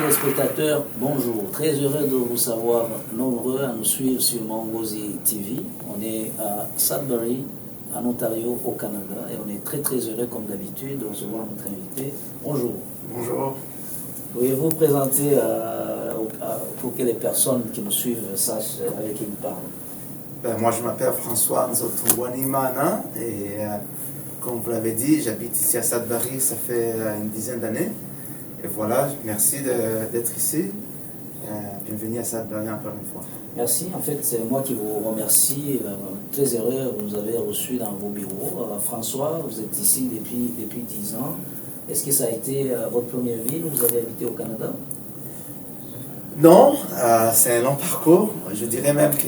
téléspectateurs, bonjour. Très heureux de vous savoir nombreux à nous suivre sur Mongozi TV. On est à Sudbury, en Ontario, au Canada, et on est très heureux, comme d'habitude, de recevoir notre invité. Bonjour. Bonjour. Pourriez-vous vous présenter pour que les personnes qui nous suivent sachent avec qui nous parlent? Moi, je m'appelle François Nzotungwanimana et comme vous l'avez dit, j'habite ici à Sudbury, ça fait une dizaine d'années. Et voilà, merci d'être ici. Bienvenue à Sudbury encore une fois. Merci, en fait, c'est moi qui vous remercie. Très heureux, vous nous avez reçu dans vos bureaux. François, vous êtes ici depuis 10 ans. Est-ce que ça a été votre première ville où vous avez habité au Canada? Non, c'est un long parcours. Je dirais même que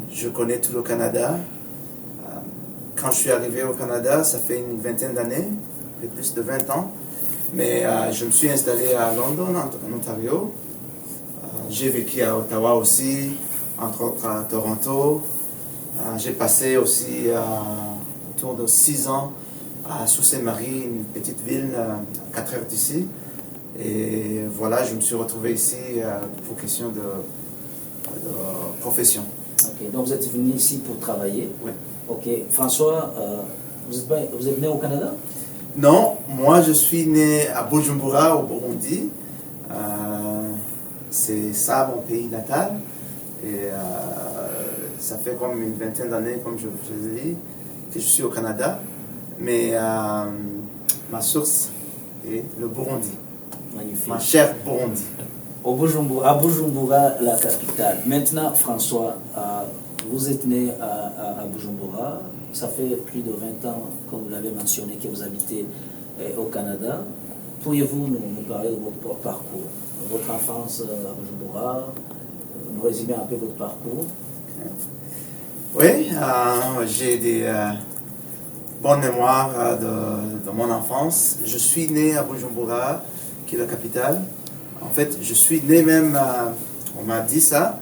je connais tout le Canada. Quand je suis arrivé au Canada, ça fait une vingtaine d'années, un peu plus de 20 ans. Mais je me suis installé à London, en Ontario. J'ai vécu à Ottawa aussi, entre autres à Toronto. J'ai passé aussi autour de 6 ans à Sault-Sainte-Marie, une petite ville à 4 heures d'ici. Et voilà, je me suis retrouvé ici pour question de profession. Ok, donc vous êtes venu ici pour travailler. Oui. Ok, François, vous êtes né au Canada? Non, moi je suis né à Bujumbura, au Burundi. C'est ça mon pays natal. Et ça fait comme une vingtaine d'années, comme je vous ai dit, que je suis au Canada. Mais ma source est le Burundi. Magnifique. Ma chère Burundi. À Bujumbura, la capitale. Maintenant, François, vous êtes né à Bujumbura. Ça fait plus de 20 ans, comme vous l'avez mentionné, que vous habitez au Canada. Pourriez-vous nous parler de votre parcours, votre enfance à Bujumbura, nous résumer un peu votre parcours? Oui, j'ai des bonnes mémoires de mon enfance. Je suis né à Bujumbura, qui est la capitale. En fait, je suis né même, on m'a dit ça,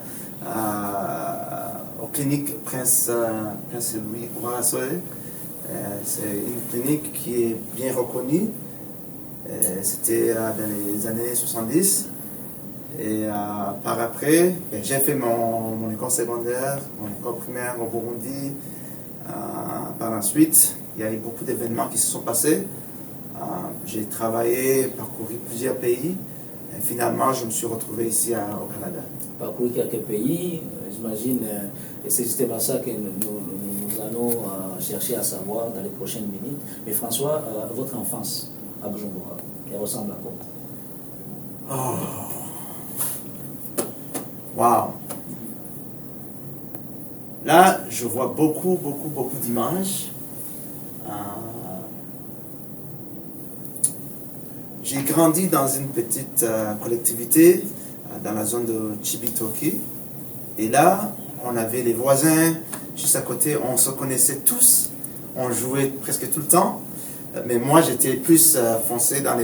aux cliniques Prince Louis Ouarassoé. C'est une clinique qui est bien reconnue. C'était dans les années 70. Et par après, j'ai fait mon école secondaire, mon école primaire au Burundi. Par la suite, il y a eu beaucoup d'événements qui se sont passés. J'ai travaillé, parcouru plusieurs pays. Et finalement, je me suis retrouvé ici au Canada. Parcouru quelques pays, j'imagine, et c'est justement ça que nous allons chercher à savoir dans les prochaines minutes. Mais François, votre enfance à Bujumbura, elle ressemble à quoi? Oh. Wow. Là, je vois beaucoup d'images. J'ai grandi dans une petite collectivité dans la zone de Chibitoki. Et là, on avait les voisins juste à côté. On se connaissait tous. On jouait presque tout le temps. Mais moi, j'étais plus foncé dans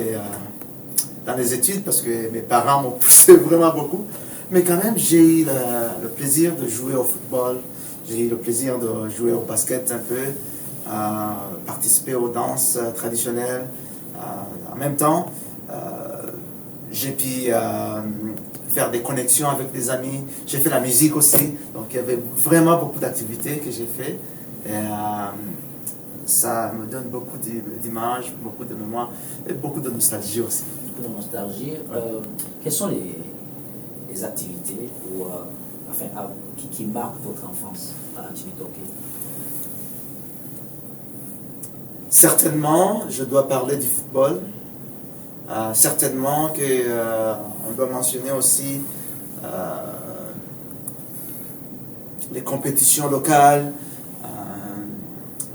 les études parce que mes parents m'ont poussé vraiment beaucoup. Mais quand même, j'ai eu le plaisir de jouer au football. J'ai eu le plaisir de jouer au basket un peu, participer aux danses traditionnelles. En même temps, j'ai pu faire des connexions avec des amis. J'ai fait la musique aussi. Donc, il y avait vraiment beaucoup d'activités que j'ai fait. Et ça me donne beaucoup d'images, beaucoup de mémoires et beaucoup de nostalgie aussi. Beaucoup de nostalgie. Quelles sont les activités qui marquent votre enfance à Chibitoke? Certainement, je dois parler du football. Certainement qu'on doit mentionner aussi les compétitions locales,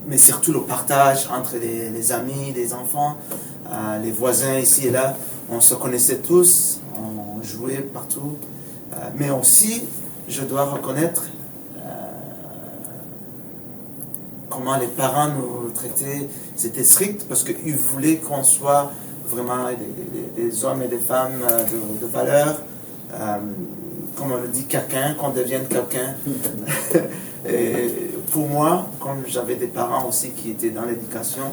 mais surtout le partage entre les amis, les enfants, les voisins ici et là. On se connaissait tous, on jouait partout. Mais aussi, je dois reconnaître comment les parents nous traitaient. C'était strict parce qu'ils voulaient qu'on soit vraiment des hommes et des femmes de valeur. Comme on le dit, quelqu'un, qu'on devienne quelqu'un. Et pour moi, comme j'avais des parents aussi qui étaient dans l'éducation,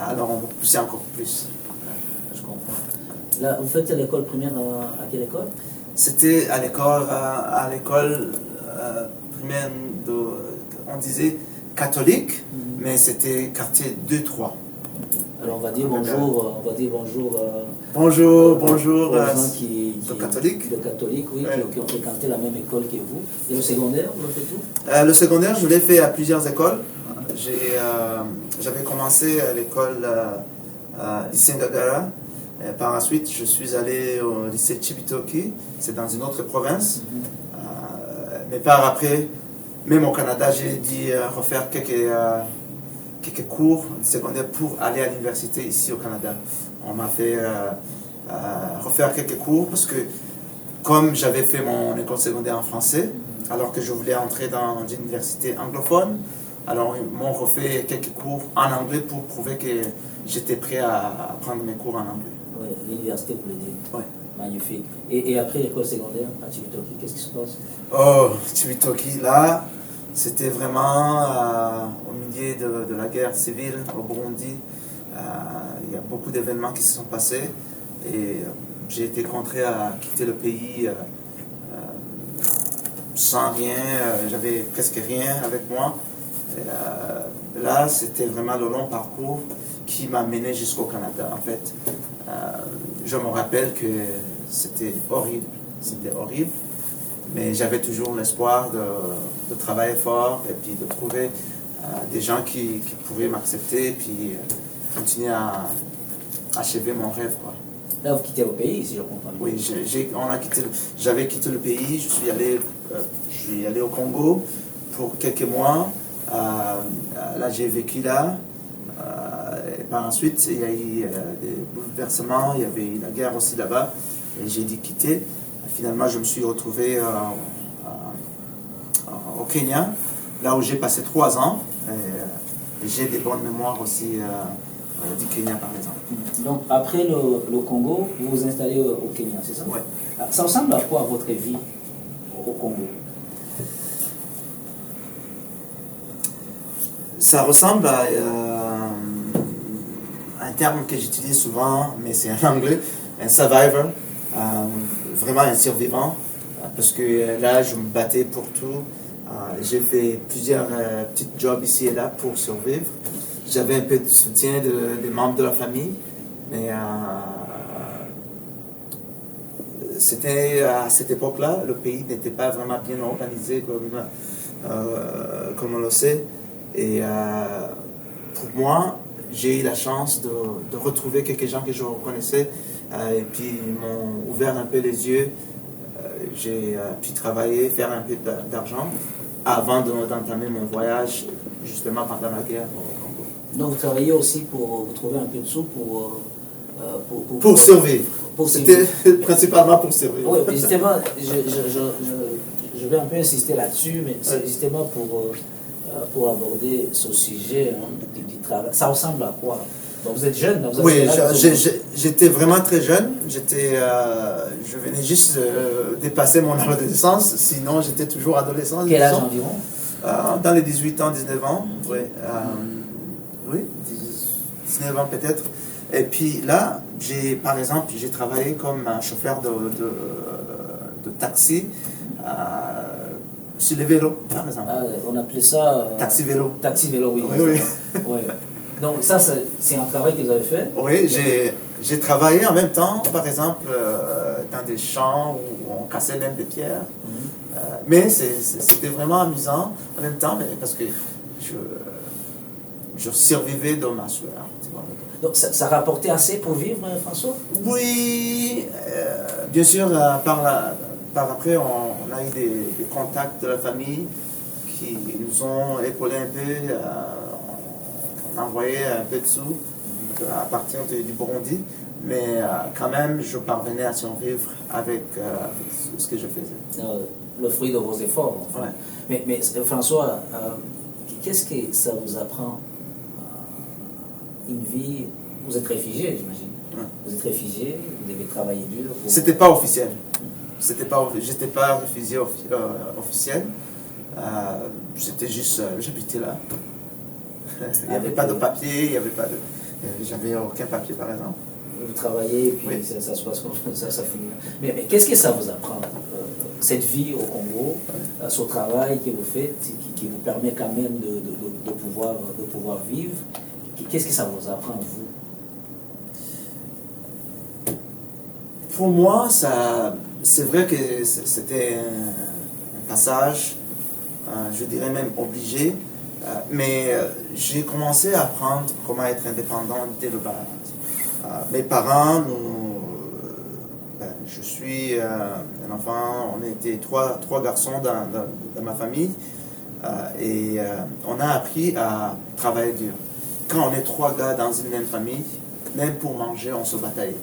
alors on me poussait encore plus. Je comprends. Là, vous faites l'école primaire à quelle école? C'était à l'école primaire on disait catholique, mais c'était quartier 2-3. Alors on va dire bonjour, Bonjour aux gens de catholiques. de catholiques, oui, Ouais. qui ont fréquenté la même école que vous. Et le secondaire, vous le faites où? Le secondaire, je l'ai fait à plusieurs écoles. J'avais commencé à l'école lycée Ngagara. Et par la suite, je suis allé au lycée Chibitoki, c'est dans une autre province. Mais par après, même au Canada, j'ai dû refaire quelques cours secondaires pour aller à l'université ici au Canada. On m'a fait refaire quelques cours parce que comme j'avais fait mon école secondaire en français, alors que je voulais entrer dans une université anglophone, alors ils m'ont refait quelques cours en anglais pour prouver que j'étais prêt à prendre mes cours en anglais. Oui, l'université, vous l'avez dit. Ouais. Magnifique. Et après l'école secondaire à Chibitoki, qu'est-ce qui se passe? Oh, Chibitoki, là, c'était vraiment au milieu de la guerre civile au Burundi. Il y a beaucoup d'événements qui se sont passés et j'ai été contraint à quitter le pays sans rien, j'avais presque rien avec moi. Et, là, c'était vraiment le long parcours qui m'a mené jusqu'au Canada. En fait, je me rappelle que c'était horrible, mais j'avais toujours l'espoir de travailler fort et puis de trouver des gens qui pouvaient m'accepter et puis continuer à achever mon rêve, quoi. Là, vous quittez le pays, si je comprends bien. Oui, j'avais quitté le pays, je suis allé au Congo pour quelques mois. Là, j'ai vécu là. Et par la suite, il y a eu des bouleversements, il y avait eu la guerre aussi là-bas. Et j'ai dû quitter. Finalement, je me suis retrouvé au Kenya, là où j'ai passé 3 ans. Et j'ai des bonnes mémoires aussi du Kenya, par exemple. Donc, après le Congo, vous vous installez au Kenya, c'est ça? Oui. Ça ressemble à quoi votre vie au Congo? Ça ressemble à un terme que j'utilise souvent, mais c'est en anglais, un survivor, vraiment un survivant, parce que là, je me battais pour tout. J'ai fait plusieurs petits jobs ici et là pour survivre. J'avais un peu de soutien des membres de la famille, mais c'était à cette époque-là, le pays n'était pas vraiment bien organisé comme on le sait. Et pour moi, j'ai eu la chance de retrouver quelques gens que je reconnaissais et puis ils m'ont ouvert un peu les yeux. J'ai pu travailler, faire un peu d'argent avant d'entamer mon voyage justement pendant la guerre au Congo. Donc, vous travaillez aussi pour vous trouver un peu de sous Pour survivre. Pour C'était survivre. principalement pour survivre. Oui, justement, je vais un peu insister là-dessus, mais c'est justement pour aborder ce sujet du travail. Ça ressemble à quoi? Donc, vous êtes jeune, vous avez j'étais vraiment très jeune. Je venais juste de dépasser mon adolescence, sinon j'étais toujours adolescent. Quel âge environ? Dans les 18 ans, 19 ans. Oui, oui 19 ans peut-être. Et puis là, par exemple, j'ai travaillé comme un chauffeur de taxi sur les vélos, par exemple. On appelait ça... Taxi-vélo. Taxi-vélo, oui. Oui. Oui. Donc ça, c'est un travail que vous avez fait? Oui, j'ai travaillé en même temps, par exemple, dans des champs où on cassait même des pierres. Mais c'était vraiment amusant en même temps, parce que je survivais de ma sueur. Donc ça rapportait assez pour vivre, François? Oui, bien sûr, par après, on a eu des contacts de la famille qui nous ont épaulés un peu. On a envoyé un peu de sous à partir du Burundi, mais quand même, je parvenais à survivre avec ce que je faisais. Le fruit de vos efforts, enfin. Ouais. Mais François, qu'est-ce que ça vous apprend? Une vie, vous êtes réfugié, j'imagine. Ouais. Vous êtes réfugié, vous devez travailler dur. C'était pas officiel. J'étais pas réfugié officiel. C'était juste, j'habitais là. Il n'y avait pas de papier, j'avais aucun papier par exemple. vous travaillez et puis Oui. ça se passe comme ça finit. Mais qu'est-ce que ça vous apprend, cette vie au Congo, ce travail que vous faites, qui vous permet quand même de pouvoir vivre? Qu'est-ce que ça vous apprend, vous? Pour moi, c'est vrai que c'était un passage, je dirais même obligé, mais j'ai commencé à apprendre comment être indépendant dès le bas âge. Mes parents, je suis un enfant, on était trois garçons dans ma famille, et on a appris à travailler dur. Quand on est trois gars dans une même famille, même pour manger, on se bataillait.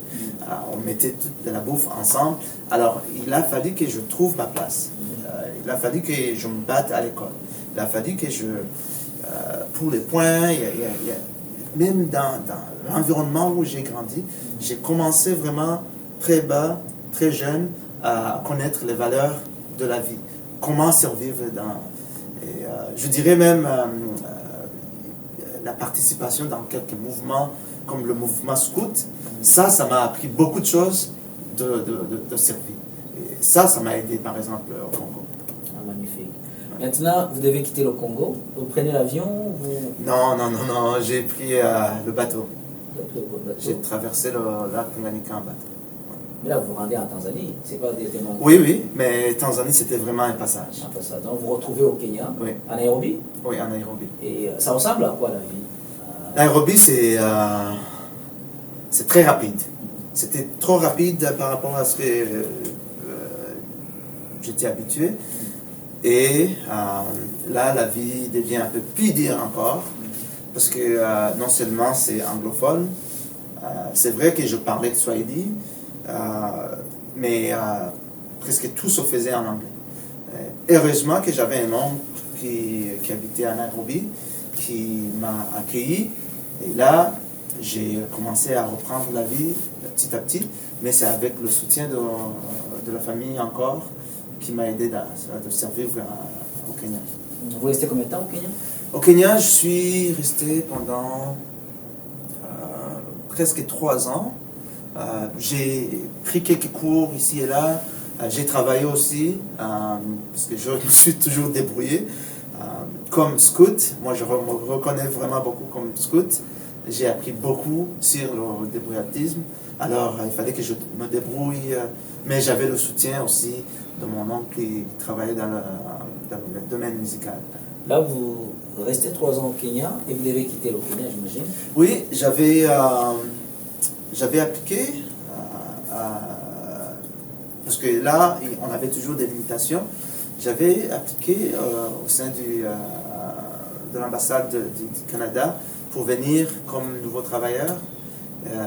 On mettait toute de la bouffe ensemble. Alors, il a fallu que je trouve ma place. Il a fallu que je me batte à l'école. Il a fallu que pour les points, même dans l'environnement où j'ai grandi, j'ai commencé vraiment très bas, très jeune, à connaître les valeurs de la vie. Comment survivre je dirais même la participation dans quelques mouvements, comme le mouvement scout, ça m'a appris beaucoup de choses de survie. Et ça m'a aidé, par exemple, au Congo. Ah, magnifique. Maintenant, vous devez quitter le Congo. Vous prenez l'avion Non, j'ai pris le bateau. J'ai traversé le lac Tanganyika en bateau. Mais là, vous vous rendez en Tanzanie. C'est pas directement... Oui, mais Tanzanie, c'était vraiment un passage. Un passage. Donc, vous vous retrouvez au Kenya, Oui. en Nairobi. Oui, en Nairobi. Et ça ressemble à quoi, la vie? Nairobi, c'est très rapide. C'était trop rapide par rapport à ce que j'étais habitué. Et là, la vie devient un peu plus dure encore. Parce que non seulement c'est anglophone, c'est vrai que je parlais de Swahili, mais presque tout se faisait en anglais. Heureusement que j'avais un oncle qui habitait à Nairobi, qui m'a accueilli. Et là, j'ai commencé à reprendre la vie petit à petit, mais c'est avec le soutien de la famille encore qui m'a aidé de survivre au Kenya. Vous restez combien de temps au Kenya? Au Kenya, je suis resté pendant presque 3 ans. J'ai pris quelques cours ici et là. J'ai travaillé aussi, parce que je me suis toujours débrouillé. Comme scout, moi je me reconnais vraiment beaucoup comme scout. J'ai appris beaucoup sur le débrouillardisme. Alors il fallait que je me débrouille, mais j'avais le soutien aussi de mon oncle qui travaillait dans le domaine musical. Là, vous restez 3 ans au Kenya et vous devez quitter le Kenya, j'imagine. Oui, j'avais appliqué, parce que là, on avait toujours des limitations. J'avais appliqué au sein de l'ambassade du Canada pour venir comme nouveau travailleur.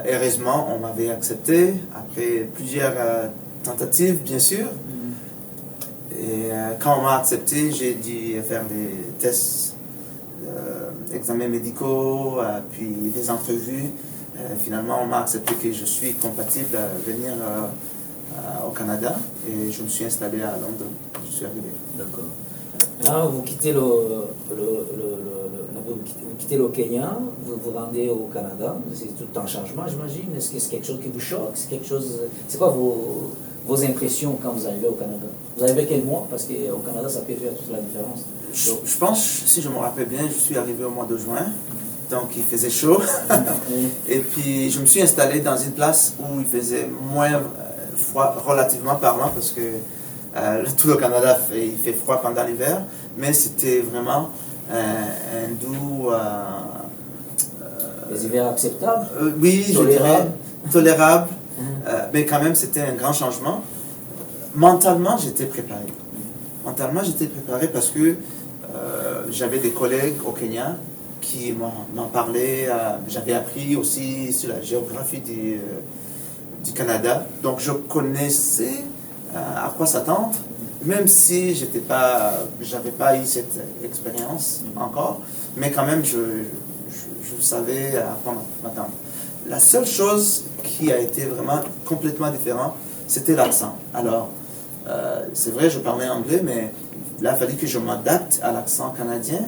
Heureusement, on m'avait accepté après plusieurs tentatives, bien sûr. Et quand on m'a accepté, j'ai dû faire des tests, examens médicaux, puis des entrevues. Finalement, on m'a accepté que je suis compatible à venir au Canada et je me suis installé à Londres. Je suis arrivé. D'accord. Là, vous quittez vous quittez le Kenya, vous vous rendez au Canada. C'est tout un changement, j'imagine. Est-ce que c'est quelque chose qui vous choque? C'est quoi vos impressions quand vous arrivez au Canada? Vous arrivez quel mois? Parce qu'au Canada, ça peut faire toute la différence. Je pense, si je me rappelle bien, je suis arrivé au mois de juin. Donc il faisait chaud. Et puis je me suis installé dans une place où il faisait moins froid, relativement parlant, parce que tout le Canada il fait froid pendant l'hiver, mais c'était vraiment un doux... Les hivers acceptables? Oui, tolérable. Tolérable, mais quand même c'était un grand changement. Mentalement, j'étais préparé. Mentalement, j'étais préparé parce que j'avais des collègues au Kenya qui m'en parlaient. J'avais appris aussi sur la géographie du Canada. Donc je connaissais à quoi s'attendre, même si j'avais pas eu cette expérience encore, mais quand même je savais à quoi m'attendre. La seule chose qui a été vraiment complètement différente, c'était l'accent. Alors, c'est vrai, je parlais anglais, mais il a fallu que je m'adapte à l'accent canadien,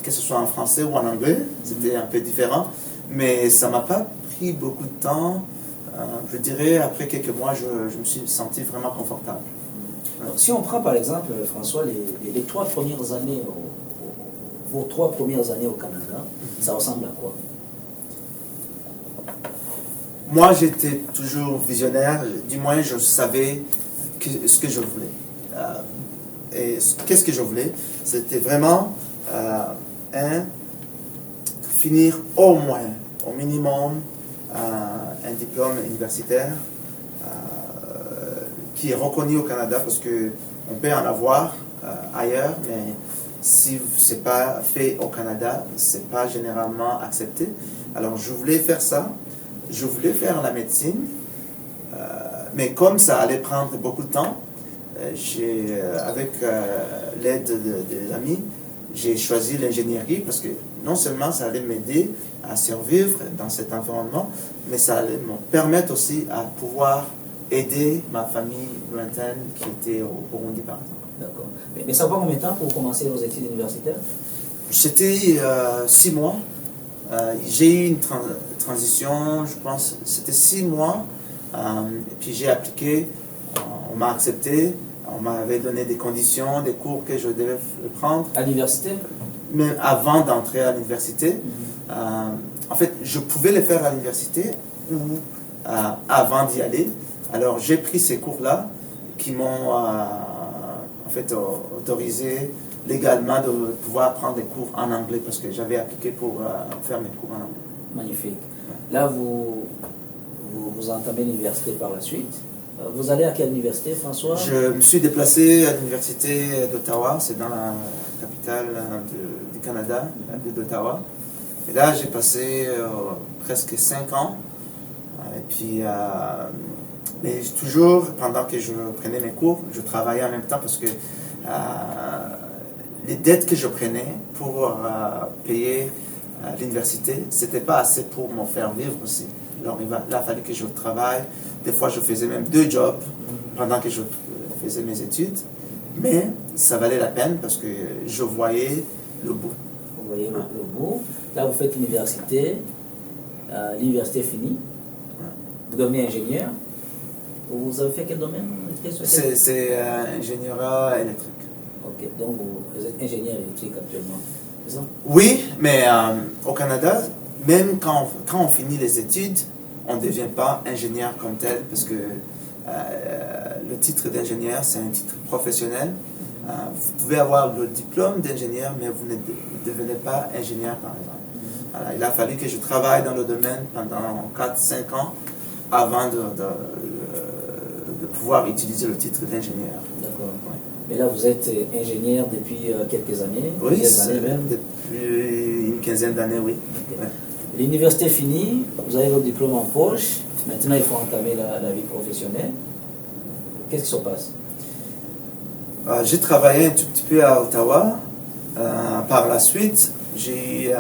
que ce soit en français ou en anglais. C'était un peu différent, mais ça m'a pas pris beaucoup de temps. Je dirais, après quelques mois, je me suis senti vraiment confortable. Alors, si on prend par exemple, François, les 3 premières années, vos 3 premières années au Canada, ça ressemble à quoi? Moi, j'étais toujours visionnaire, du moins je savais ce que je voulais. Et qu'est-ce que je voulais? C'était vraiment finir au moins, au minimum, un diplôme universitaire qui est reconnu au Canada, parce qu'on peut en avoir ailleurs, mais si ce n'est pas fait au Canada, ce n'est pas généralement accepté. Alors je voulais faire ça, je voulais faire la médecine, mais comme ça allait prendre beaucoup de temps, avec l'aide des amis, j'ai choisi l'ingénierie parce que non seulement ça allait m'aider à survivre dans cet environnement, mais ça allait me permettre aussi à pouvoir aider ma famille lointaine qui était au Burundi, par exemple. D'accord. Mais ça prend combien de temps pour commencer vos études universitaires? C'était 6 mois. J'ai eu une transition, je pense, c'était 6 mois. Et puis j'ai appliqué, on m'a accepté, on m'avait donné des conditions, des cours que je devais prendre. À l'université? Mais avant d'entrer à l'université, en fait, je pouvais les faire à l'université ou avant d'y aller. Alors j'ai pris ces cours-là qui m'ont en fait autorisé légalement de pouvoir prendre des cours en anglais parce que j'avais appliqué pour faire mes cours en anglais. Magnifique. Là, vous entamez l'université par la suite. Vous allez à quelle université, François? Je me suis déplacé à l'université d'Ottawa, c'est dans la capitale du Canada, la ville d'Ottawa. Et là, j'ai passé presque 5 ans. Et puis, mais toujours, pendant que je prenais mes cours, je travaillais en même temps parce que les dettes que je prenais pour payer l'université, c'était pas assez pour me faire vivre aussi. Alors il a fallu que je travaille. Des fois, je faisais même 2 jobs pendant que je faisais mes études. Mais ça valait la peine parce que je voyais le bout. Vous voyez le bout. Là, vous faites l'université. L'université est finie. Vous devenez ingénieur. Vous avez fait quel domaine? C'est ingénierie électrique. Ok, donc vous êtes ingénieur électrique actuellement, c'est ça? Oui, mais au Canada, même quand on finit les études, on ne devient pas ingénieur comme tel, parce que le titre d'ingénieur, c'est un titre professionnel. Vous pouvez avoir le diplôme d'ingénieur, mais vous ne devenez pas ingénieur, par exemple. Alors, il a fallu que je travaille dans le domaine pendant 4-5 ans avant de pouvoir utiliser le titre d'ingénieur. D'accord. Ouais. Mais là, vous êtes ingénieur depuis quelques années? Oui, depuis une quinzaine d'années, oui. Okay. Ouais. L'université finie, vous avez votre diplôme en poche, maintenant il faut entamer la vie professionnelle. Qu'est-ce qui se passe? J'ai travaillé un tout petit peu à Ottawa. Par la suite, j'ai eu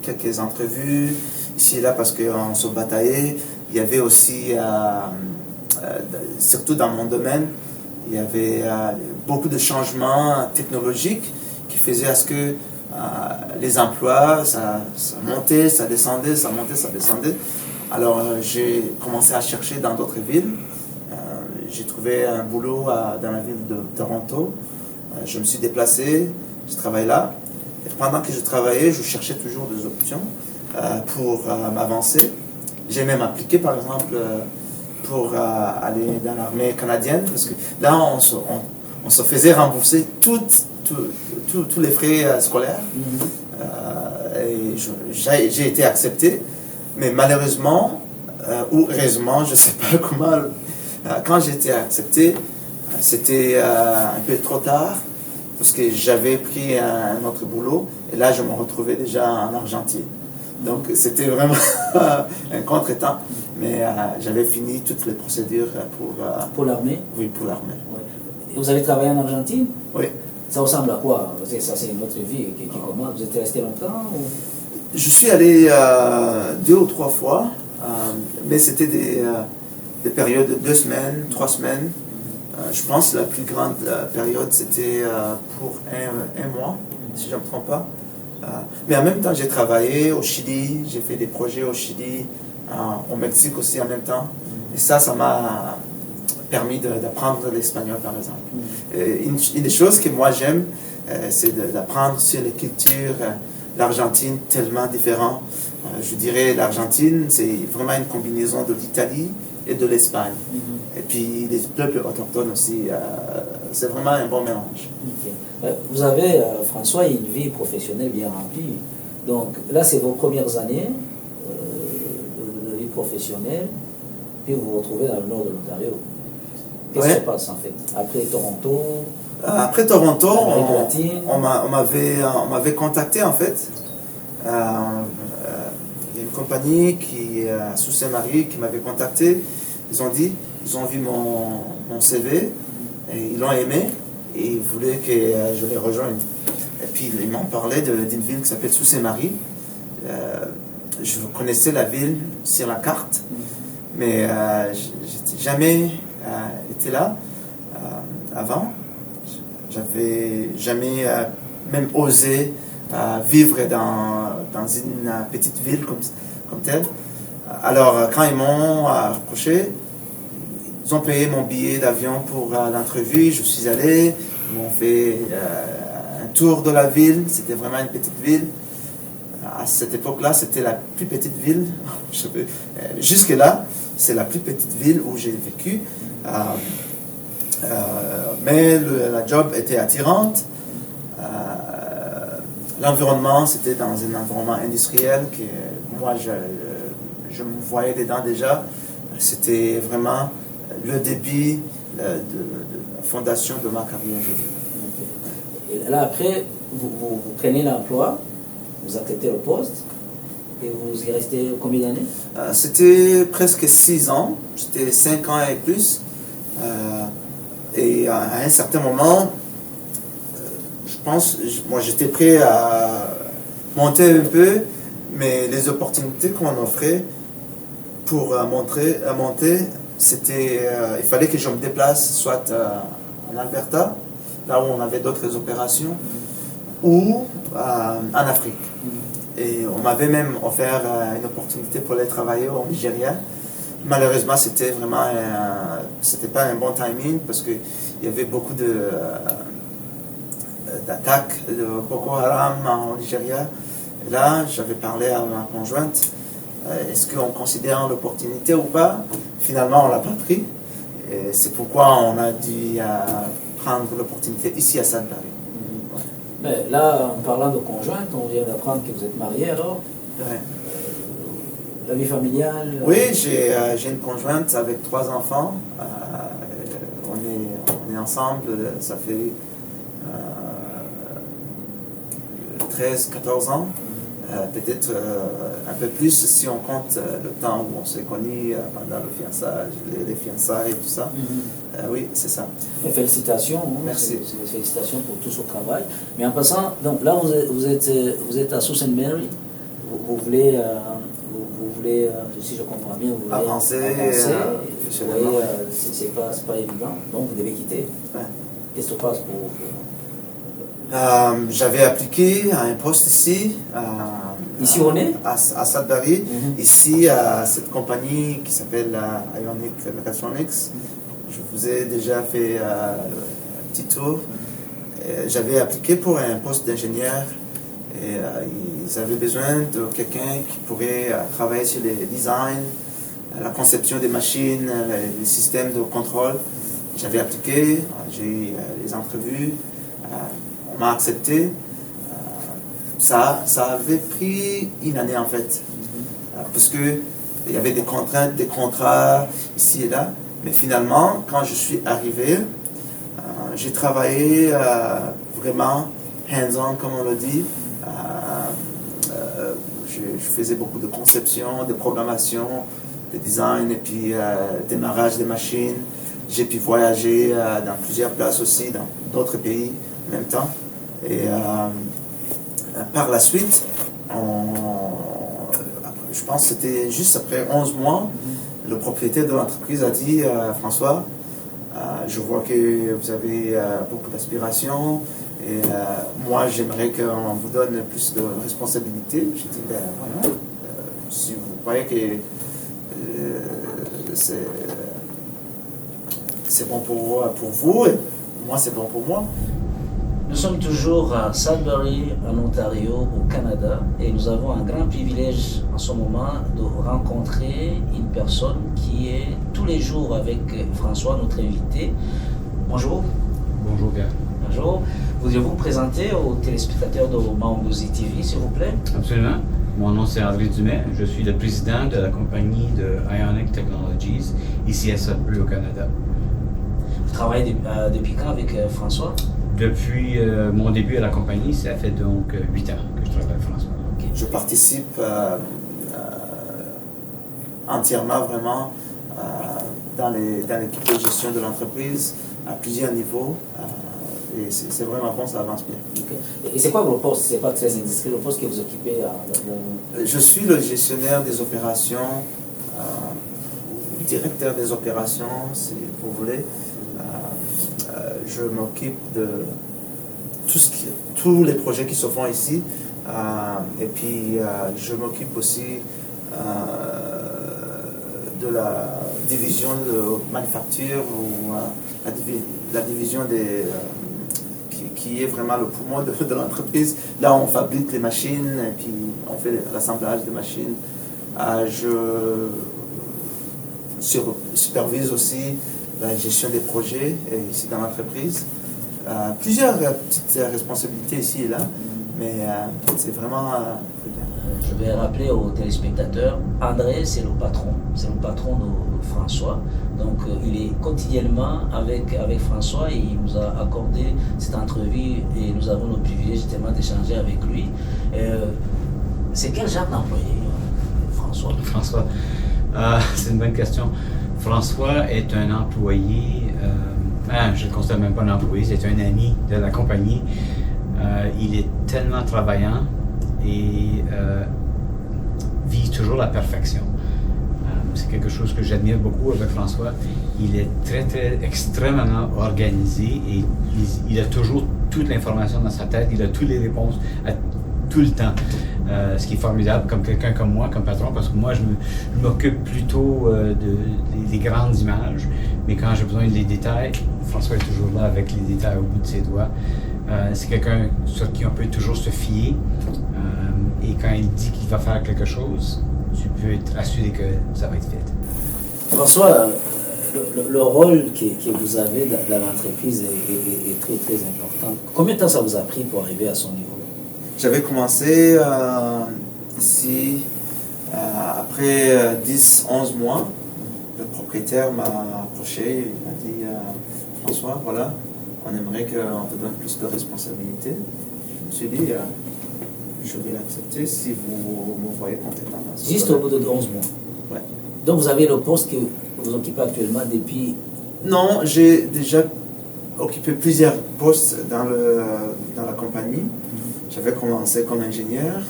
quelques entrevues ici et là parce qu'on se bataillait. Il y avait aussi, surtout dans mon domaine, il y avait beaucoup de changements technologiques qui faisaient à ce que les emplois, ça montait, ça descendait, ça montait, ça descendait. Alors j'ai commencé à chercher dans d'autres villes. J'ai trouvé un boulot dans la ville de Toronto. Je me suis déplacé, je travaillais là. Et pendant que je travaillais, je cherchais toujours des options pour m'avancer. J'ai même appliqué, par exemple, pour aller dans l'armée canadienne, parce que là, on se faisait rembourser tous les frais scolaires. Et j'ai été accepté, mais malheureusement, ou heureusement, je ne sais pas comment, quand j'ai été accepté, c'était un peu trop tard, parce que j'avais pris un autre boulot, et là, je me retrouvais déjà en Argentine. Donc, c'était vraiment un contretemps, mais j'avais fini toutes les procédures pour l'armée? Oui, pour l'armée. Ouais. Et vous avez travaillé en Argentine? Oui. Ça ressemble à quoi? Ça, c'est une autre vie qui commence. Vous êtes resté longtemps ou... Je suis allé 2 ou 3 fois, mais c'était des périodes de 2 semaines, 3 semaines. Je pense que la plus grande période, c'était pour un mois, si je ne me trompe pas. Mais en même temps, j'ai travaillé au Chili, j'ai fait des projets au Chili, au Mexique aussi en même temps. Et ça m'a permis d'apprendre l'espagnol, par exemple. Et une des choses que moi j'aime, c'est d'apprendre sur les cultures. L'Argentine, tellement différent. Je dirais l'Argentine, c'est vraiment une combinaison de l'Italie et de l'Espagne. Et puis les peuples autochtones aussi, c'est vraiment un bon mélange. Vous avez, François, une vie professionnelle bien remplie. Donc là, c'est vos premières années de vie professionnelle, puis vous vous retrouvez dans le nord de l'Ontario. Qu'est-ce qui se passe en fait? Après Toronto? Après Toronto, on m'avait contacté en fait. Il y a une compagnie qui sous Saint-Marie qui m'avait contacté. Ils ont vu mon CV et ils l'ont aimé et ils voulaient que je les rejoigne. Et puis ils m'ont parlé d'une ville qui s'appelle Sault-Saint-Marie. Je connaissais la ville sur la carte, mais j'étais jamais été là avant. J'avais jamais même osé vivre dans une petite ville comme telle. Alors, quand ils m'ont approché, ils ont payé mon billet d'avion pour l'entrevue. Je suis allé, ils m'ont fait un tour de la ville. C'était vraiment une petite ville. À cette époque-là, c'était la plus petite ville. Jusque-là, c'est la plus petite ville où j'ai vécu. Mais la job était attirante. L'environnement, c'était dans un environnement industriel que moi, je me voyais dedans déjà. C'était vraiment le début de la fondation de ma carrière. Et là, après, vous prenez l'emploi, vous acceptez le poste, et vous y restez combien d'années? C'était presque 6 ans. C'était 5 ans et plus. Et à un certain moment, je pense, moi j'étais prêt à monter un peu, mais les opportunités qu'on offrait pour monter, c'était, il fallait que je me déplace soit en Alberta, là où on avait d'autres opérations, ou en Afrique. Et on m'avait même offert une opportunité pour aller travailler au Nigeria. Malheureusement, c'était vraiment, c'était pas un bon timing parce qu'il y avait beaucoup d'attaques de Boko Haram en Nigeria. Et là, j'avais parlé à ma conjointe, est-ce qu'on considère l'opportunité ou pas? Finalement, on l'a pas pris. Et c'est pourquoi on a dû prendre l'opportunité ici à Sudbury. Mais là, en parlant de conjointe, on vient d'apprendre que vous êtes marié alors. Ouais. La vie familiale? Oui, j'ai une conjointe avec 3 enfants. On est ensemble, ça fait 13-14 ans. Peut-être un peu plus si on compte le temps où on s'est connus pendant le fiançage, les fiançailles et tout ça. Oui, c'est ça. Et félicitations. Merci. Félicitations pour tout ce travail. Mais en passant, donc là vous êtes à Sault Ste. Marie. Vous voulez, si je comprends bien, vous voulez avancer. Vous voyez, c'est pas évident. Donc vous devez quitter. Ouais. Qu'est-ce qui se passe pour j'avais appliqué à un poste ici. Ici on est à Sudbury. Ici, à cette compagnie qui s'appelle Ionic Mechatronics. Je vous ai déjà fait un petit tour. J'avais appliqué pour un poste d'ingénieur. Et ils avaient besoin de quelqu'un qui pourrait travailler sur les designs, la conception des machines, les systèmes de contrôle. J'avais appliqué, j'ai eu les entrevues. On m'a accepté. Ça avait pris une année en fait. Parce qu'il y avait des contraintes, des contrats ici et là. Mais finalement, quand je suis arrivé, j'ai travaillé vraiment hands-on, comme on le dit. Je faisais beaucoup de conception, de programmation, de design et puis démarrage des machines. J'ai pu voyager dans plusieurs places aussi, dans d'autres pays en même temps. Et par la suite, je pense que c'était juste après 11 mois, le propriétaire de l'entreprise a dit François, je vois que vous avez beaucoup d'aspirations et moi j'aimerais qu'on vous donne plus de responsabilités. J'ai dit, ben voilà, si vous croyez que c'est bon pour vous et moi c'est bon pour moi. Nous sommes toujours à Sudbury, en Ontario, au Canada, et nous avons un grand privilège en ce moment de rencontrer une personne qui est tous les jours avec François, notre invité. Bonjour. Bonjour, bien. Bonjour. Voudriez-vous vous présenter aux téléspectateurs de Maombouzi TV, s'il vous plaît? Absolument. Mon nom c'est André Dumais. Je suis le président de la compagnie de Ionic Technologies, ici à Sudbury, au Canada. Vous travaillez depuis quand avec François? Depuis mon début à la compagnie, ça fait donc 8 ans que je travaille avec François. Okay. Je participe entièrement, vraiment, dans l'équipe de gestion de l'entreprise à plusieurs niveaux. Et c'est vraiment bon, ça avance bien. Okay. Et c'est quoi votre poste? C'est pas très indiscret, le poste que vous occupez Je suis le gestionnaire des opérations, ou directeur des opérations, si vous voulez. Je m'occupe de tous les projets qui se font ici. Et puis, je m'occupe aussi de la division de manufacture ou la division qui est vraiment le poumon de l'entreprise. Là, on fabrique les machines et puis on fait l'assemblage des machines. Je supervise aussi la gestion des projets ici dans l'entreprise. Plusieurs petites responsabilités ici et là, mais c'est vraiment très bien. Je vais rappeler aux téléspectateurs, André, c'est le patron de François. Donc il est quotidiennement avec François et il nous a accordé cette entrevue et nous avons le privilège justement d'échanger avec lui. C'est quel genre d'employé, François? François, c'est une bonne question. François est un employé, je ne le considère même pas un employé, c'est un ami de la compagnie. Il est tellement travaillant et vit toujours la perfection. C'est quelque chose que j'admire beaucoup avec François. Il est extrêmement organisé et il a toujours toute l'information dans sa tête, il a toutes les réponses à tout le temps. Ce qui est formidable comme quelqu'un comme moi, comme patron, parce que moi je m'occupe plutôt des grandes images, mais quand j'ai besoin des détails, François est toujours là avec les détails au bout de ses doigts. C'est quelqu'un sur qui on peut toujours se fier et quand il dit qu'il va faire quelque chose, tu peux être assuré que ça va être fait. François, le rôle que vous avez dans l'entreprise est très très important. Combien de temps ça vous a pris pour arriver à son niveau? J'avais commencé ici après 10-11 mois. Le propriétaire m'a approché, il m'a dit François, voilà, on aimerait qu'on te donne plus de responsabilités. Je me suis dit, je vais l'accepter si vous me voyez compétent. Juste au bout de 11 mois? Ouais. Donc vous avez le poste que vous occupez actuellement depuis? Non, j'ai déjà occupé plusieurs postes dans la compagnie. J'avais commencé comme ingénieur,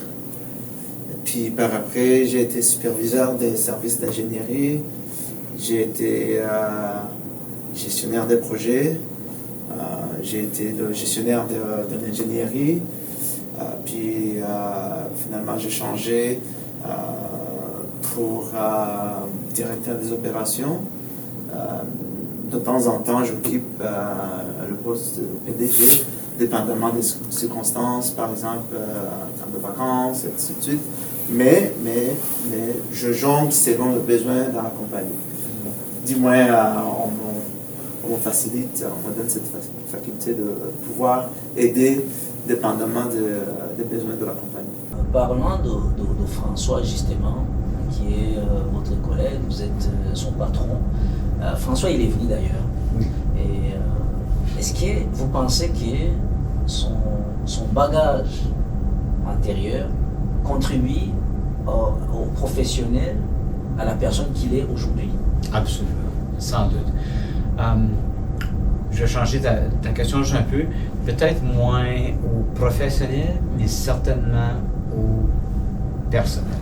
et puis par après j'ai été superviseur des services d'ingénierie, j'ai été gestionnaire des projets, j'ai été le gestionnaire de l'ingénierie, puis finalement j'ai changé pour directeur des opérations. De temps en temps j'occupe le poste de PDG, dépendamment des circonstances, par exemple, en temps de vacances, et ainsi de suite. Mais je jongle selon le besoin dans la compagnie. Du moins, on me facilite, on me donne cette faculté de pouvoir aider dépendamment des besoins de la compagnie. Parlant de François, justement, qui est votre collègue, vous êtes son patron. François, il est venu d'ailleurs. Oui. Et est-ce que vous pensez que son bagage antérieur contribue au professionnel, à la personne qu'il est aujourd'hui? Absolument, sans doute. Je vais changer ta question juste un peu. Peut-être moins au professionnel, mais certainement au personnel.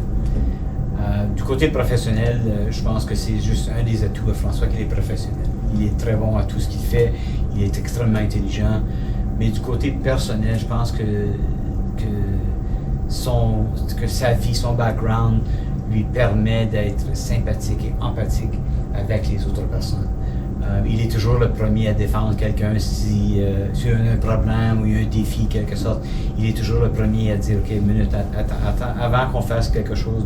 Du côté professionnel, je pense que c'est juste un des atouts à François qu'il est professionnel. Il est très bon à tout ce qu'il fait, il est extrêmement intelligent, mais du côté personnel, je pense que sa vie, son background lui permet d'être sympathique et empathique avec les autres personnes. Il est toujours le premier à défendre quelqu'un si il y a un problème ou il y a un défi, quelque sorte. Il est toujours le premier à dire, OK, minute, attends, avant qu'on fasse quelque chose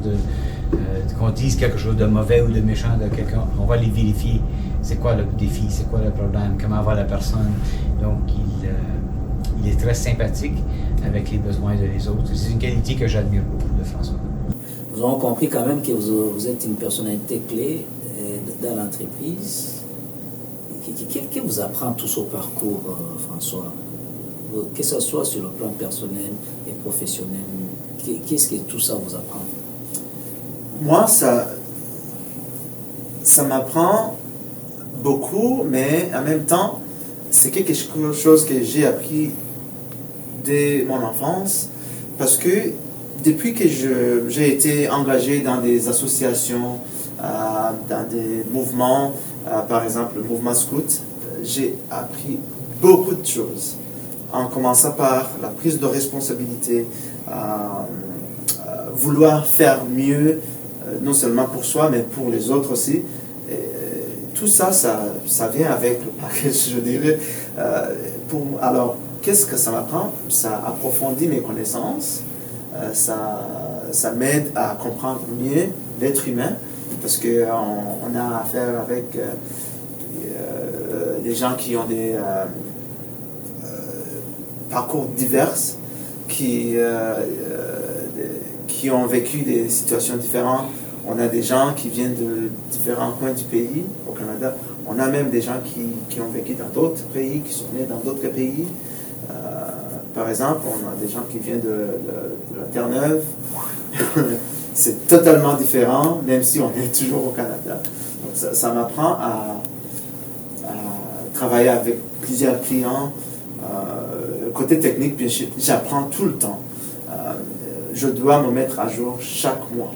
qu'on dise quelque chose de mauvais ou de méchant de quelqu'un, on va les vérifier. C'est quoi le défi, c'est quoi le problème, comment va la personne. Donc, il est très sympathique avec les besoins des autres. C'est une qualité que j'admire beaucoup de François. Nous avons compris quand même que vous êtes une personnalité clé dans l'entreprise. Qu'est-ce qui vous apprend tout ce parcours, François? Que ce soit sur le plan personnel et professionnel, qu'est-ce que tout ça vous apprend? Moi, ça m'apprend beaucoup, mais en même temps, c'est quelque chose que j'ai appris dès mon enfance, parce que depuis que j'ai été engagé dans des associations, dans des mouvements, par exemple le mouvement scout, j'ai appris beaucoup de choses, en commençant par la prise de responsabilité, vouloir faire mieux, non seulement pour soi, mais pour les autres aussi. Et tout ça, ça vient avec le package, je dirais. Alors, qu'est-ce que ça m'apprend? Ça approfondit mes connaissances, ça m'aide à comprendre mieux l'être humain, parce qu'on a affaire avec des gens qui ont des parcours divers, qui ont vécu des situations différentes. On a des gens qui viennent de différents coins du pays, au Canada. On a même des gens qui ont vécu dans d'autres pays, qui sont nés dans d'autres pays. Par exemple, on a des gens qui viennent de la Terre-Neuve. C'est totalement différent, même si on est toujours au Canada. Donc ça m'apprend à travailler avec plusieurs clients. Côté technique, bien sûr, j'apprends tout le temps. Je dois me mettre à jour chaque mois.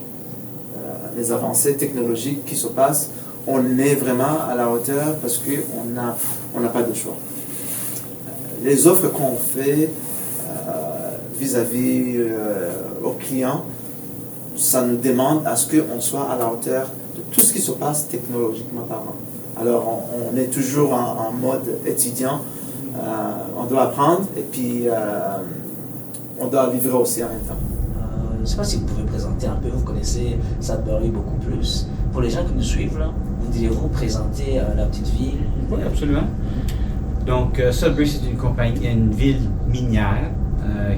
Les avancées technologiques qui se passent, on est vraiment à la hauteur parce qu'on n'a pas de choix. Les offres qu'on fait vis-à-vis aux clients, ça nous demande à ce qu'on soit à la hauteur de tout ce qui se passe technologiquement parlant. Alors, on est toujours en mode étudiant. On doit apprendre et puis on doit vivre aussi en même temps. Je ne sais pas si vous pouvez présenter un peu, vous connaissez Sudbury beaucoup plus. Pour les gens qui nous suivent, là, voudriez-vous présenter la petite ville? Oui, absolument. Donc, Sudbury, c'est une ville minière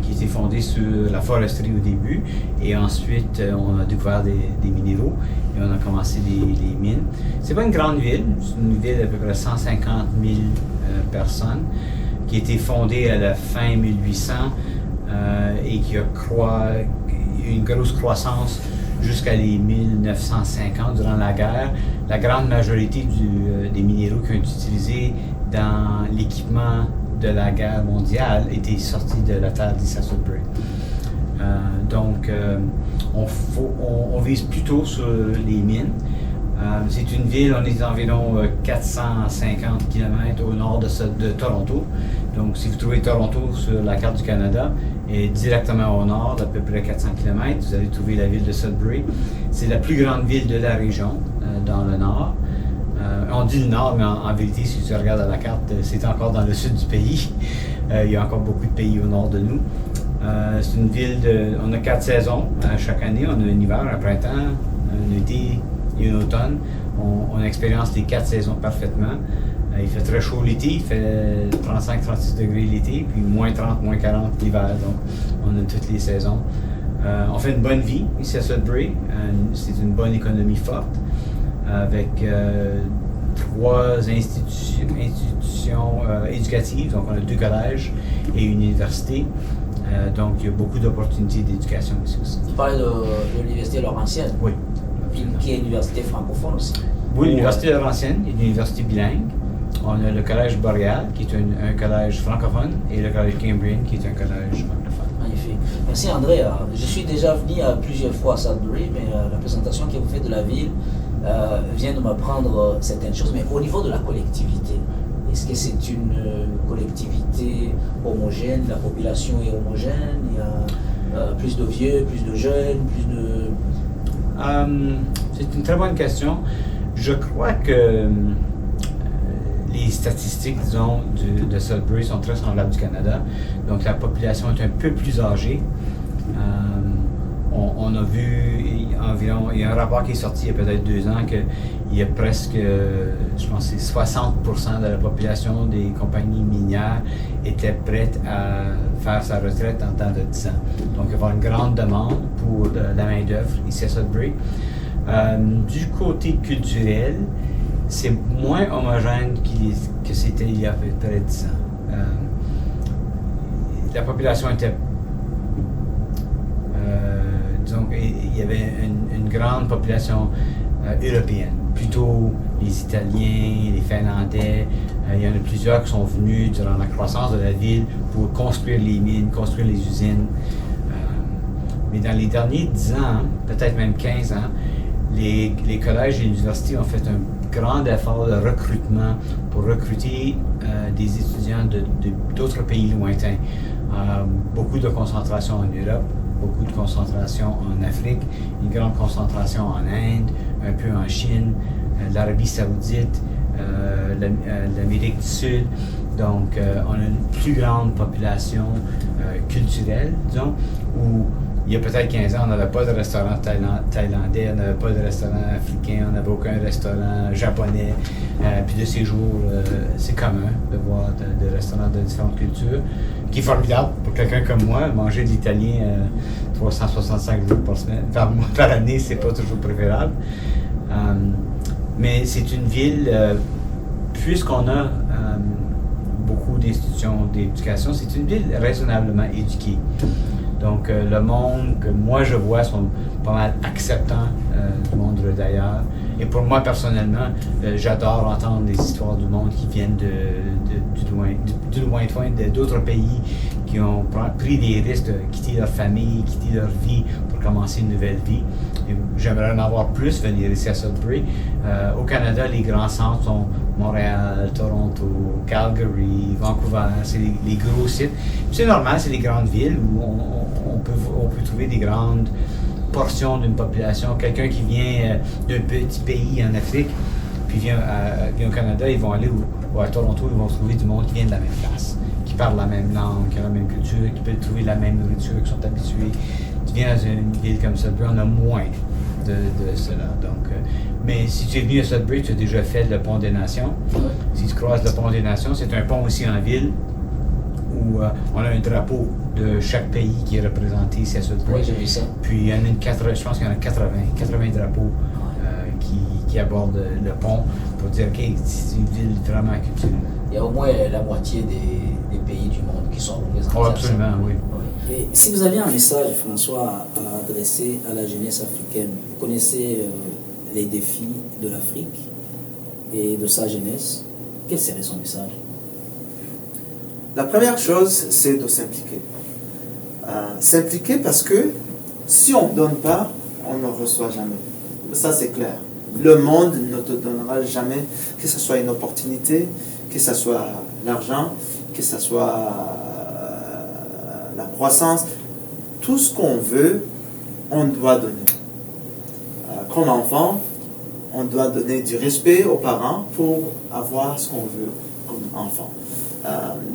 qui a été fondée sur la foresterie au début, et ensuite on a découvert des minéraux et on a commencé les mines. C'est pas une grande ville, c'est une ville d'à peu près 150 000 personnes qui a été fondée à la fin 1800 et qui a une grosse croissance jusqu'à les 1950 durant la guerre. La grande majorité des minéraux qui ont été utilisés dans l'équipement de la guerre mondiale étaient sortis de la terre d'Issa Sudbury. Donc, on vise plutôt sur les mines. C'est une ville, on est environ 450 km au nord de Toronto. Donc, si vous trouvez Toronto sur la carte du Canada, et directement au nord, à peu près 400 km, vous allez trouver la ville de Sudbury. C'est la plus grande ville de la région, dans le nord. On dit le nord, mais en vérité, si tu regardes à la carte, c'est encore dans le sud du pays. Il y a encore beaucoup de pays au nord de nous. C'est une ville on a 4 saisons chaque année. On a un hiver, un printemps, un été et un automne. On expérience les 4 saisons parfaitement. Il fait très chaud l'été, il fait 35-36 degrés l'été, puis moins 30, moins 40 l'hiver. Donc, on a toutes les saisons. On fait une bonne vie ici à Sudbury. C'est une bonne économie forte, avec 3 institutions éducatives. Donc, on a 2 collèges et une université. Donc, il y a beaucoup d'opportunités d'éducation ici aussi. Tu parles de l'université Laurentienne? Oui. Qui est une université francophone aussi? Oui, l'université Laurentienne est une université bilingue. On a le collège Boréal, qui est un collège francophone, et le collège Cambrian, qui est un collège anglophone. Magnifique. Merci André. Je suis déjà venu plusieurs fois à Sudbury, mais la présentation que vous faites de la ville vient de m'apprendre certaines choses. Mais au niveau de la collectivité, est-ce que c'est une collectivité homogène? La population est homogène? Il y a plus de vieux, plus de jeunes, plus de... C'est une très bonne question. Je crois que les statistiques, disons, de Sudbury sont très semblables du Canada. Donc, la population est un peu plus âgée. On a vu environ, il y a un rapport qui est sorti il y a peut-être 2 ans qu'il y a presque, je pense que c'est 60% de la population des compagnies minières était prête à faire sa retraite en temps de 10 ans. Donc, il va y avoir une grande demande pour la main-d'œuvre ici à Sudbury. Du côté culturel, c'est moins homogène que c'était il y a à peu près 10 ans. La population était disons il y avait une grande population européenne, plutôt les Italiens, les Finlandais. Il y en a plusieurs qui sont venus durant la croissance de la ville pour construire les mines, construire les usines. Mais dans les derniers 10 ans, peut-être même 15 ans, les collèges et universités ont fait un grand effort de recrutement pour recruter des étudiants d'autres pays lointains. Beaucoup de concentration en Europe, beaucoup de concentration en Afrique, une grande concentration en Inde, un peu en Chine, l'Arabie Saoudite, l'Amérique du Sud. Donc, on a une plus grande population culturelle, disons, où il y a peut-être 15 ans, on n'avait pas de restaurant thaïlandais, on n'avait pas de restaurant africain, on n'avait aucun restaurant japonais. Puis de ces jours, c'est commun de voir des restaurants de différentes cultures, qui est formidable pour quelqu'un comme moi. Manger de l'italien 365 jours par année, c'est pas toujours préférable. Mais c'est une ville, puisqu'on a beaucoup d'institutions d'éducation, c'est une ville raisonnablement éduquée. Donc, le monde que moi je vois sont pas mal acceptants du monde d'ailleurs. Et pour moi, personnellement, j'adore entendre des histoires du monde qui viennent du lointain, d'autres pays qui ont pris des risques de quitter leur famille, quitter leur vie pour commencer une nouvelle vie. Et j'aimerais en avoir plus, venir ici à Sudbury. Au Canada, les grands centres sont Montréal, Toronto, Calgary, Vancouver, c'est les gros sites. Puis c'est normal, c'est les grandes villes où on peut trouver des grandes portions d'une population. Quelqu'un qui vient d'un petit pays en Afrique, puis vient au Canada, ils vont aller ou à Toronto, ils vont trouver du monde qui vient de la même place, qui parle la même langue, qui a la même culture, qui peut trouver la même nourriture, qui sont habitués. Tu viens dans une ville comme ça, on a moins de cela. Donc, mais si tu es venu à Sudbury, tu as déjà fait le pont des Nations. Si tu croises le pont des Nations, c'est un pont aussi en ville où on a un drapeau de chaque pays qui est représenté ici à Sudbury. Oui, j'ai vu ça. Puis il y en a je pense qu'il y en a 80 drapeaux qui abordent le pont pour dire que c'est une ville vraiment culturelle. Il y a au moins la moitié des pays du monde qui sont représentés. Oh, absolument, oui. Et si vous aviez un message, François, à adresser à la jeunesse africaine, vous connaissez les défis de l'Afrique et de sa jeunesse, quel serait son message? La première chose, c'est de s'impliquer. S'impliquer parce que si on ne donne pas, on ne reçoit jamais. Ça, c'est clair. Le monde ne te donnera jamais, que ce soit une opportunité, que ce soit l'argent, que ce soit la croissance. Tout ce qu'on veut, on doit donner. Comme enfant, on doit donner du respect aux parents pour avoir ce qu'on veut comme enfant.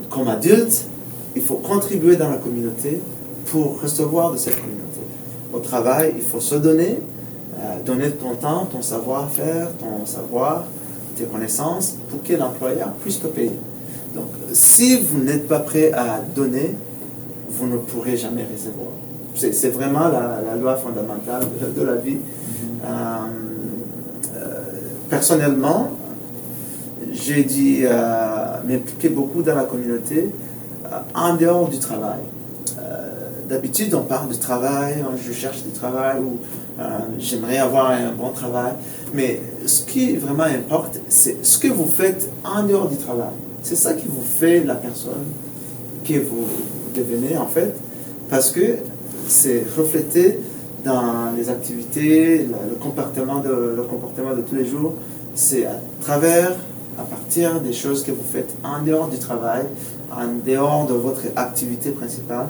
Comme adulte, il faut contribuer dans la communauté pour recevoir de cette communauté. Au travail, il faut se donner, donner ton temps, ton savoir-faire, ton savoir, tes connaissances, pour que l'employeur puisse te payer. Donc, si vous n'êtes pas prêt à donner, vous ne pourrez jamais recevoir. C'est vraiment la loi fondamentale de la vie. Personnellement, j'ai dû m'impliquer beaucoup dans la communauté en dehors du travail. D'habitude, on parle du travail, je cherche du travail ou j'aimerais avoir un bon travail. Mais ce qui vraiment importe, c'est ce que vous faites en dehors du travail. C'est ça qui vous fait la personne que vous devenez en fait, parce que c'est reflété dans les activités, le comportement de tous les jours. C'est à partir des choses que vous faites en dehors du travail, en dehors de votre activité principale,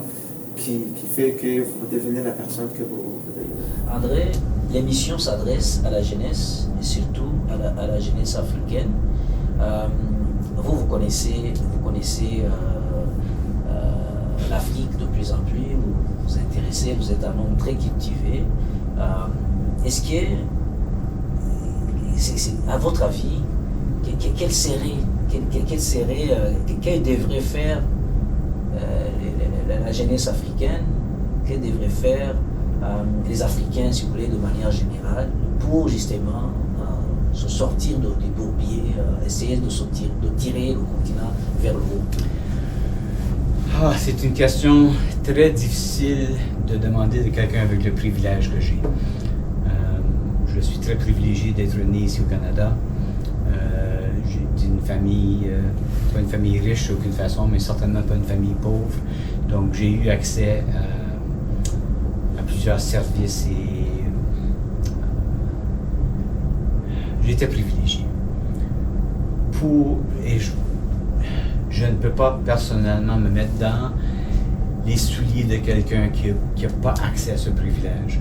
qui fait que vous devenez la personne que vous devenez. André, l'émission s'adresse à la jeunesse, et surtout à la jeunesse africaine. Vous connaissez l'Afrique de plus en plus, vous vous intéressez, vous êtes un homme très cultivé. Est-ce que, à votre avis, quelle devrait faire la jeunesse africaine, quelle devrait faire les Africains, si vous voulez, de manière générale, pour justement se sortir du bourbier, essayer de tirer le continent vers le haut? C'est une question très difficile de demander de quelqu'un avec le privilège que j'ai. Je suis très privilégié d'être né ici au Canada. J'ai d'une famille, pas une famille riche d'aucune façon, mais certainement pas une famille pauvre. Donc j'ai eu accès à plusieurs services et j'étais privilégié. Je ne peux pas personnellement me mettre dans les souliers de quelqu'un qui n'a pas accès à ce privilège.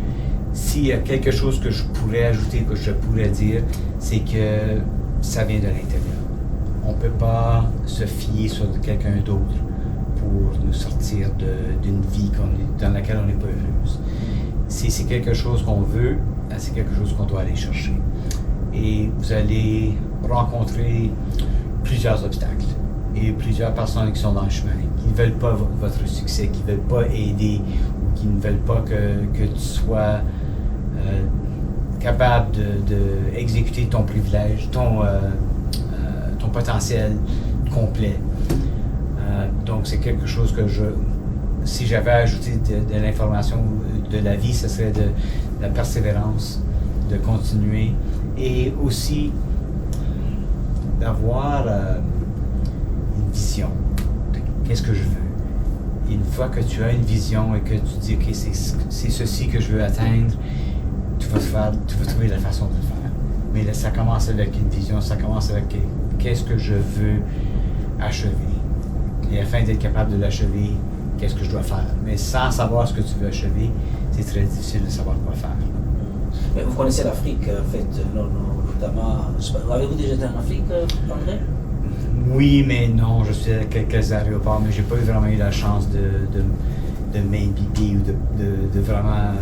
S'il y a quelque chose que je pourrais ajouter, que je pourrais dire, c'est que ça vient de l'intérieur. On ne peut pas se fier sur quelqu'un d'autre pour nous sortir d'une vie dans laquelle on n'est pas heureuse. Si c'est quelque chose qu'on veut, c'est quelque chose qu'on doit aller chercher. Et vous allez rencontrer plusieurs obstacles et plusieurs personnes qui sont dans le chemin, qui ne veulent pas votre succès, qui ne veulent pas aider, ou qui ne veulent pas que tu sois capable d'exécuter ton privilège, ton potentiel complet. Donc c'est quelque chose que si j'avais ajouté de l'information de la vie, ce serait de la persévérance, de continuer, et aussi d'avoir une vision de qu'est-ce que je veux. Et une fois que tu as une vision et que tu dis ok, c'est ceci que je veux atteindre, tu vas trouver la façon de le faire. Mais là, ça commence avec une vision, ça commence avec qu'est-ce que je veux achever. Et afin d'être capable de l'achever, qu'est-ce que je dois faire. Mais sans savoir ce que tu veux achever, c'est très difficile de savoir quoi faire. Mais vous connaissez l'Afrique, en fait, notamment. Avez-vous déjà été en Afrique, André? Oui, mais non, je suis à quelques aéroports, mais j'ai pas vraiment eu la chance de m'imbiber ou de vraiment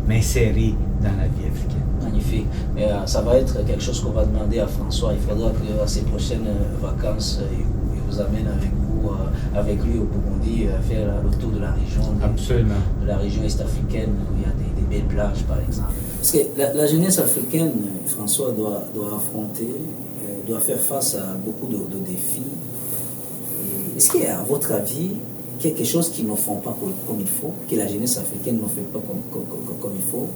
m'insérer dans la vie africaine. Magnifique. Mais ça va être quelque chose qu'on va demander à François. Il faudra qu'à ses prochaines vacances, il vous amène avec lui au Burundi, faire le tour de la région. Absolument. De la région est-africaine, où il y a des belles plages, par exemple. Parce que la jeunesse africaine, François, doit affronter, doit faire face à beaucoup de défis. Est-ce qu'il y a, à votre avis, quelque chose qu'ils ne font pas comme il faut, que la jeunesse africaine ne fait pas comme il faut,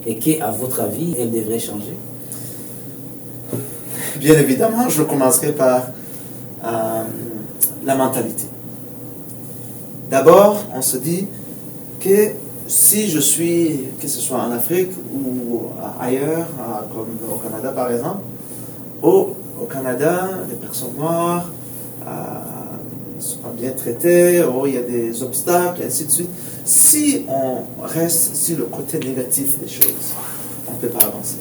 et qu'à votre avis, elle devrait changer? Bien évidemment, je commencerai par la mentalité. D'abord, on se dit que si je suis, que ce soit en Afrique ou ailleurs, comme au Canada par exemple, au Canada, les personnes noires ne sont pas bien traitées, il y a des obstacles, et ainsi de suite. Si on reste sur le côté négatif des choses, on ne peut pas avancer.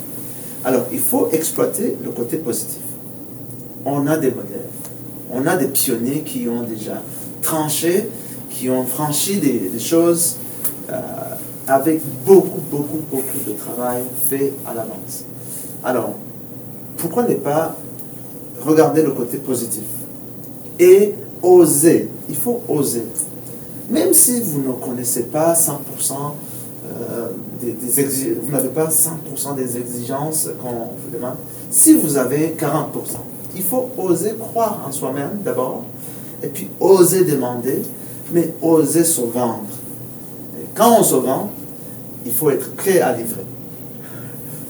Alors, il faut exploiter le côté positif. On a des modèles, on a des pionniers qui ont déjà tranché, qui ont franchi des choses avec beaucoup de travail fait à l'avance. Alors, pourquoi ne pas regarder le côté positif et oser? Il faut oser. Même si vous ne connaissez pas 100%, vous n'avez pas 100% des exigences qu'on vous demande, si vous avez 40%, il faut oser croire en soi-même d'abord, et puis oser demander, mais oser se vendre. Et quand on se vend, il faut être prêt à livrer.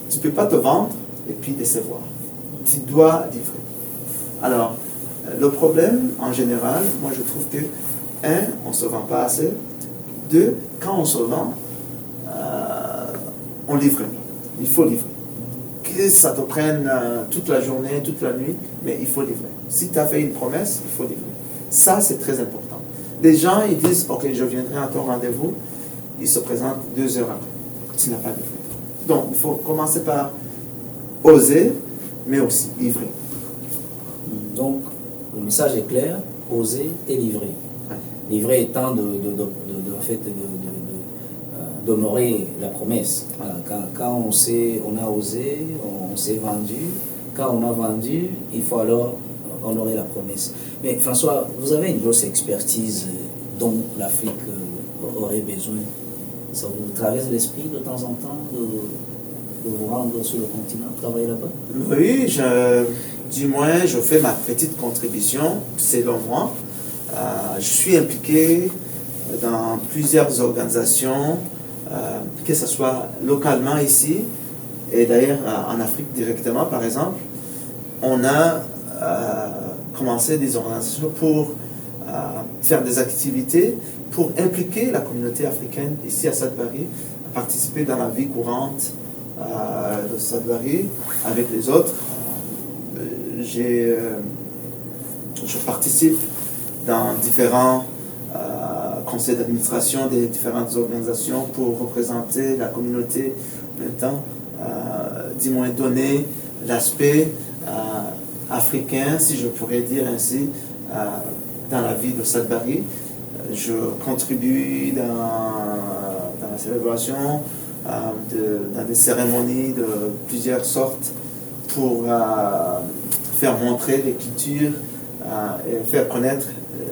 Tu ne peux pas te vendre et puis décevoir. Tu dois livrer. Alors, le problème, en général, moi je trouve que, on ne se vend pas assez. 2, quand on se vend, on livre. Il faut livrer. Que ça te prenne toute la journée, toute la nuit, mais il faut livrer. Si tu as fait une promesse, il faut livrer. Ça, c'est très important. Les gens, ils disent, ok, je viendrai à ton rendez-vous, ils se présentent 2 heures après. Tu n'as pas livré. Donc, il faut commencer par oser, mais aussi livrer. Donc, le message est clair, oser et livrer. Ouais. Livrer étant en fait, d'honorer la promesse. Voilà, quand on a osé, on s'est vendu. Quand on a vendu, il faut alors honorer la promesse. Mais François, vous avez une grosse expertise dont l'Afrique aurait besoin. Ça vous traverse l'esprit de temps en temps de vous rendre sur le continent, travailler là-bas? Oui, du moins, je fais ma petite contribution, selon moi. Je suis impliqué dans plusieurs organisations, que ce soit localement ici, et d'ailleurs en Afrique directement, par exemple. On a commencé des organisations pour faire des activités, pour impliquer la communauté africaine ici à Sudbury, à participer dans la vie courante de Sudbury avec les autres. Je participe dans différents conseils d'administration des différentes organisations pour représenter la communauté, en même temps, du moins donner l'aspect africain, si je pourrais dire ainsi, dans la vie de Sudbury. Je contribue dans la célébration, dans des cérémonies de plusieurs sortes pour faire montrer les cultures et faire connaître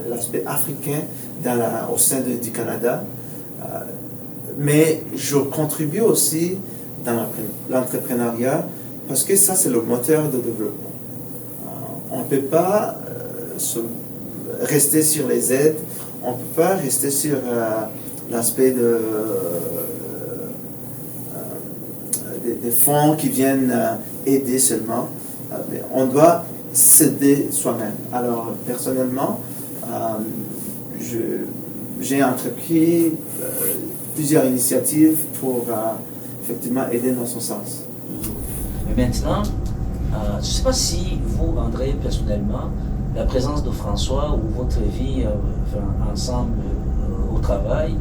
l'aspect africain au sein du Canada. Mais je contribue aussi dans l'entrepreneuriat parce que ça, c'est le moteur de développement. On ne peut pas rester sur les aides, on ne peut pas rester sur l'aspect des fonds qui viennent aider seulement. Mais on doit s'aider soi-même. Alors, personnellement, j'ai entrepris plusieurs initiatives pour effectivement aider dans son sens. Mais maintenant, je ne sais pas si vous, André, personnellement, la présence de François ou votre vie ensemble au travail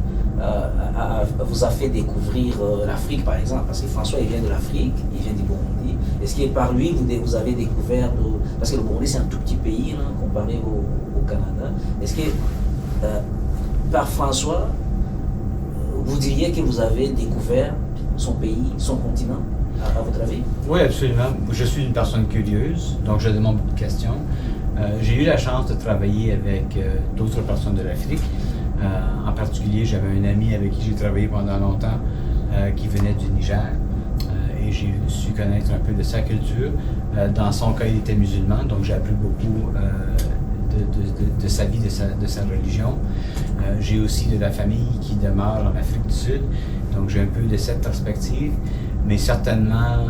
vous a fait découvrir l'Afrique, par exemple, parce que François, il vient de l'Afrique, il vient du Burundi. Est-ce que par lui, vous avez découvert, parce que le Burundi, c'est un tout petit pays là, comparé au Canada. Est-ce que par François, vous diriez que vous avez découvert son pays, son continent, à votre avis? Oui, absolument. Je suis une personne curieuse, donc je demande beaucoup de questions. J'ai eu la chance de travailler avec d'autres personnes de l'Afrique. En particulier, j'avais un ami avec qui j'ai travaillé pendant longtemps qui venait du Niger. Et j'ai su connaître un peu de sa culture. Dans son cas, il était musulman, donc j'ai appris beaucoup de sa vie, de sa religion. J'ai aussi de la famille qui demeure en Afrique du Sud, donc j'ai un peu de cette perspective. Mais certainement,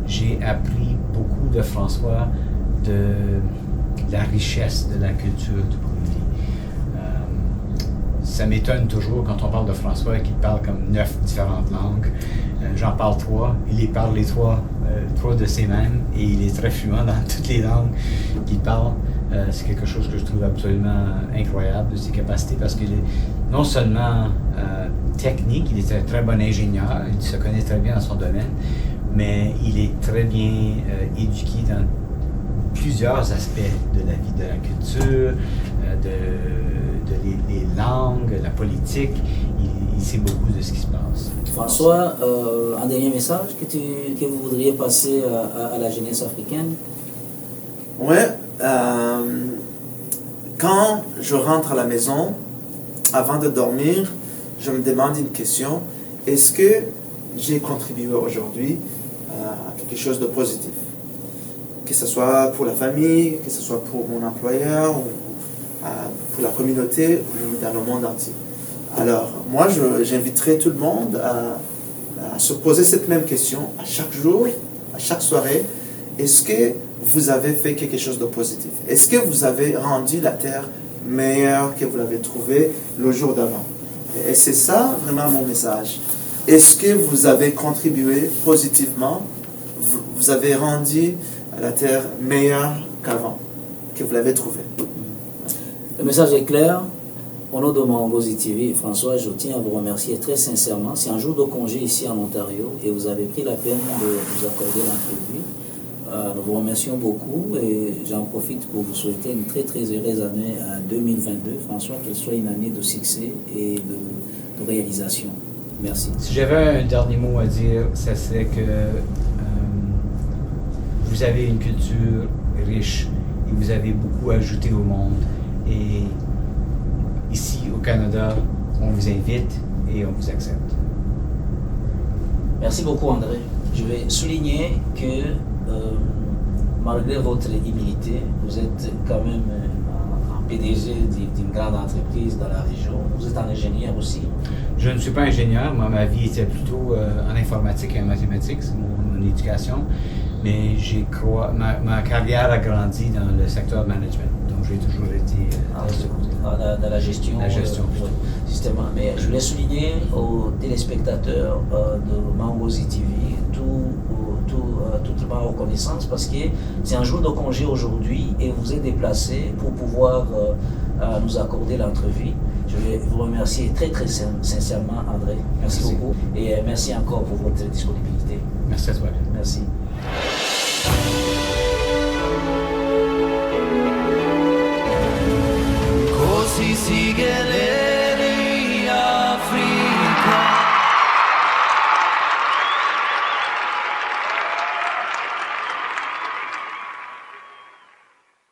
j'ai appris beaucoup de François, de la richesse de la culture du Burundi. Ça m'étonne toujours quand on parle de François qu'il parle comme 9 différentes langues. J'en parle 3, il les parle les 3 de ses mêmes et il est très fluent dans toutes les langues qu'il parle. C'est quelque chose que je trouve absolument incroyable de ses capacités parce qu'il est non seulement technique, il est un très bon ingénieur, il se connaît très bien dans son domaine, mais il est très bien éduqué dans plusieurs aspects de la vie, de la culture, les langues, la politique. Il sait beaucoup de ce qui se passe. François, un dernier message que vous voudriez passer à la jeunesse africaine? Oui. Quand je rentre à la maison, avant de dormir, je me demande une question. Est-ce que j'ai contribué aujourd'hui à quelque chose de positif? Que ce soit pour la famille, que ce soit pour mon employeur, ou pour la communauté, ou dans le monde entier. Alors, moi, j'inviterai tout le monde à se poser cette même question à chaque jour, à chaque soirée. Est-ce que vous avez fait quelque chose de positif? Est-ce que vous avez rendu la terre meilleure que vous l'avez trouvée le jour d'avant? Et c'est ça vraiment mon message. Est-ce que vous avez contribué positivement? Vous avez rendu la terre meilleure qu'avant, que vous l'avez trouvée? Le message est clair. Au nom de Mangozi TV, François, je tiens à vous remercier très sincèrement. C'est un jour de congé ici en Ontario et vous avez pris la peine de nous accorder l'entrevue. Nous vous remercions beaucoup et j'en profite pour vous souhaiter une très très heureuse année à 2022. François, qu'elle soit une année de succès et de réalisation. Merci. Si j'avais un dernier mot à dire, ça serait que vous avez une culture riche et vous avez beaucoup ajouté au monde. Et ici au Canada, on vous invite et on vous accepte. Merci beaucoup André. Je vais souligner que malgré votre humilité, vous êtes quand même un PDG d'une grande entreprise dans la région. Vous êtes un ingénieur aussi. Je ne suis pas ingénieur. Moi, ma vie était plutôt en informatique et en mathématiques, c'est mon éducation. Mais ma carrière a grandi dans le secteur management. Donc, j'ai toujours été dans la gestion. La gestion, justement. Mais je voulais souligner aux téléspectateurs de Mangozi TV toute ma reconnaissance parce que c'est un jour de congé aujourd'hui et vous êtes déplacé pour pouvoir nous accorder l'entrevue. Je vais vous remercier très très sincèrement André. Merci beaucoup et merci encore pour votre disponibilité. Merci à toi. Merci.